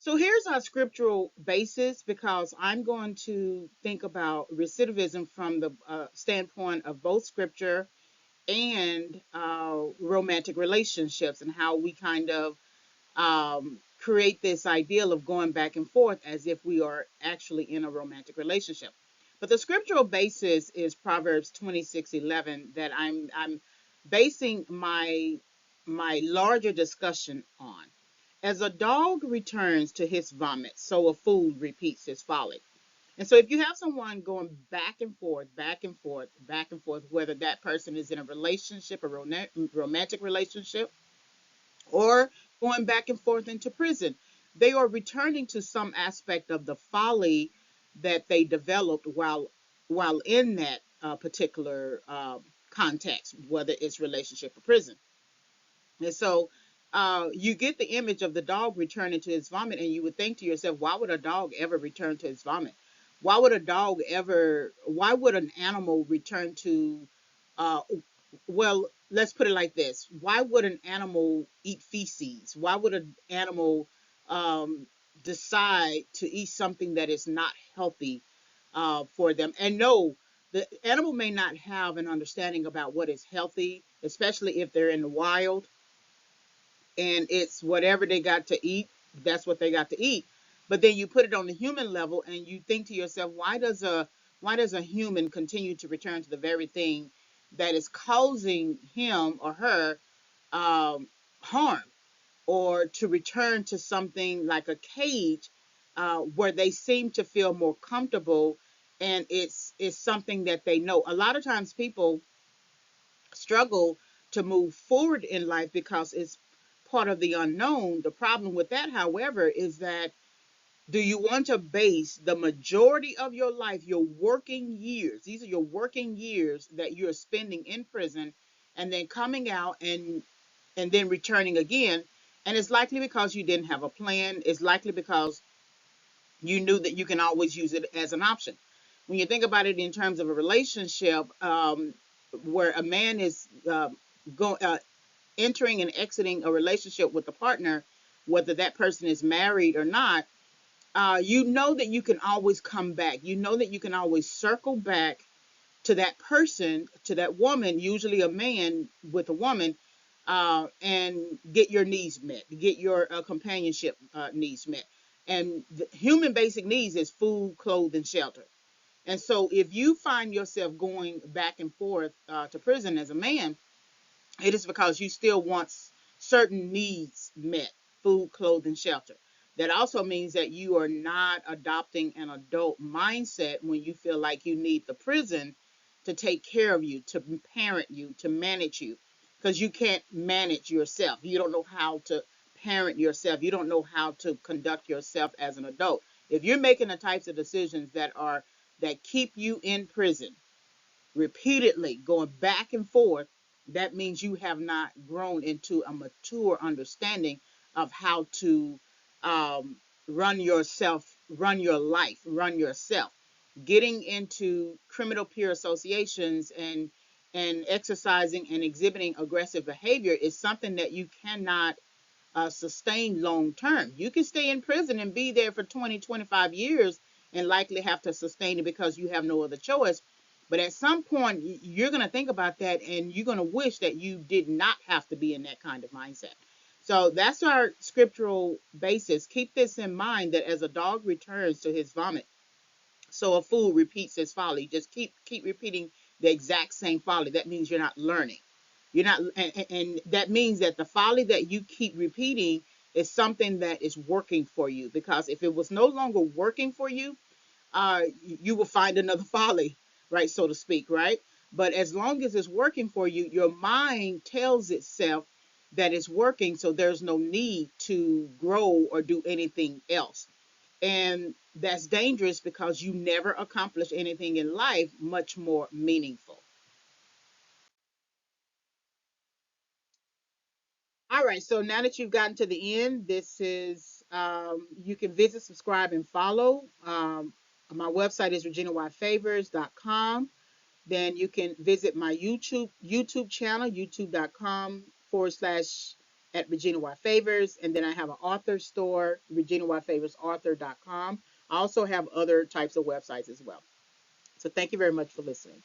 So here's our scriptural basis, because I'm going to think about recidivism from the standpoint of both scripture and romantic relationships, and how we kind of create this ideal of going back and forth as if we are actually in a romantic relationship. But the scriptural basis is Proverbs 26:11 that I'm basing my larger discussion on. As a dog returns to his vomit, so a fool repeats his folly. And so if you have someone going back and forth, back and forth, back and forth, whether that person is in a relationship, a romantic relationship, or going back and forth into prison, they are returning to some aspect of the folly that they developed while in that particular context, whether it's relationship or prison. And so you get the image of the dog returning to his vomit, and you would think to yourself, why would a dog ever return to his vomit? Why would an animal return to, uh, well, let's put it like this. Why would an animal eat feces? Why would an animal um, decide to eat something that is not healthy for them? And no, the animal may not have an understanding about what is healthy, especially if they're in the wild and it's whatever they got to eat, that's what they got to eat. But then you put it on the human level and you think to yourself, why does a human continue to return to the very thing that is causing him or her um, harm, or to return to something like a cage where they seem to feel more comfortable, and it's something that they know. A lot of times people struggle to move forward in life because it's part of the unknown. The problem with that, however, is that, do you want to base the majority of your life, your working years, these are your working years that you're spending in prison, and then coming out and then returning again? And it's likely because you didn't have a plan. It's likely because you knew that you can always use it as an option. When you think about it in terms of a relationship, where a man is go, entering and exiting a relationship with a partner, whether that person is married or not, you know that you can always come back. You know that you can always circle back to that person, to that woman, usually a man with a woman, and get your needs met, get your companionship needs met. And the human basic needs is food, clothing, shelter. And so if you find yourself going back and forth to prison as a man, it is because you still want certain needs met: food, clothing, shelter. That also means that you are not adopting an adult mindset when you feel like you need the prison to take care of you, to parent you, to manage you, because you can't manage yourself. You don't know how to parent yourself. You don't know how to conduct yourself as an adult. If you're making the types of decisions that keep you in prison, repeatedly going back and forth, that means you have not grown into a mature understanding of how to um, run yourself, run your life, run yourself. Getting into criminal peer associations and exercising and exhibiting aggressive behavior is something that you cannot sustain long term. You can stay in prison and be there for 20, 25 years and likely have to sustain it because you have no other choice. But at some point, you're going to think about that and you're going to wish that you did not have to be in that kind of mindset. So that's our scriptural basis. Keep this in mind, that as a dog returns to his vomit, so a fool repeats his folly. Just keep repeating the exact same folly. That means you're not learning. You're not, and that means that the folly that you keep repeating is something that is working for you. Because if it was no longer working for you, you will find another folly, right, so to speak, right? But as long as it's working for you, your mind tells itself that it's working, so there's no need to grow or do anything else. And that's dangerous because you never accomplish anything in life much more meaningful. All right, so now that you've gotten to the end, this is, you can visit, subscribe, and follow. My website is reginayfavors.com. Then you can visit my YouTube channel, youtube.com/, at Regina Y Favors. And then I have an author store, ReginaYFavorsAuthor.com. I also have other types of websites as well. So thank you very much for listening.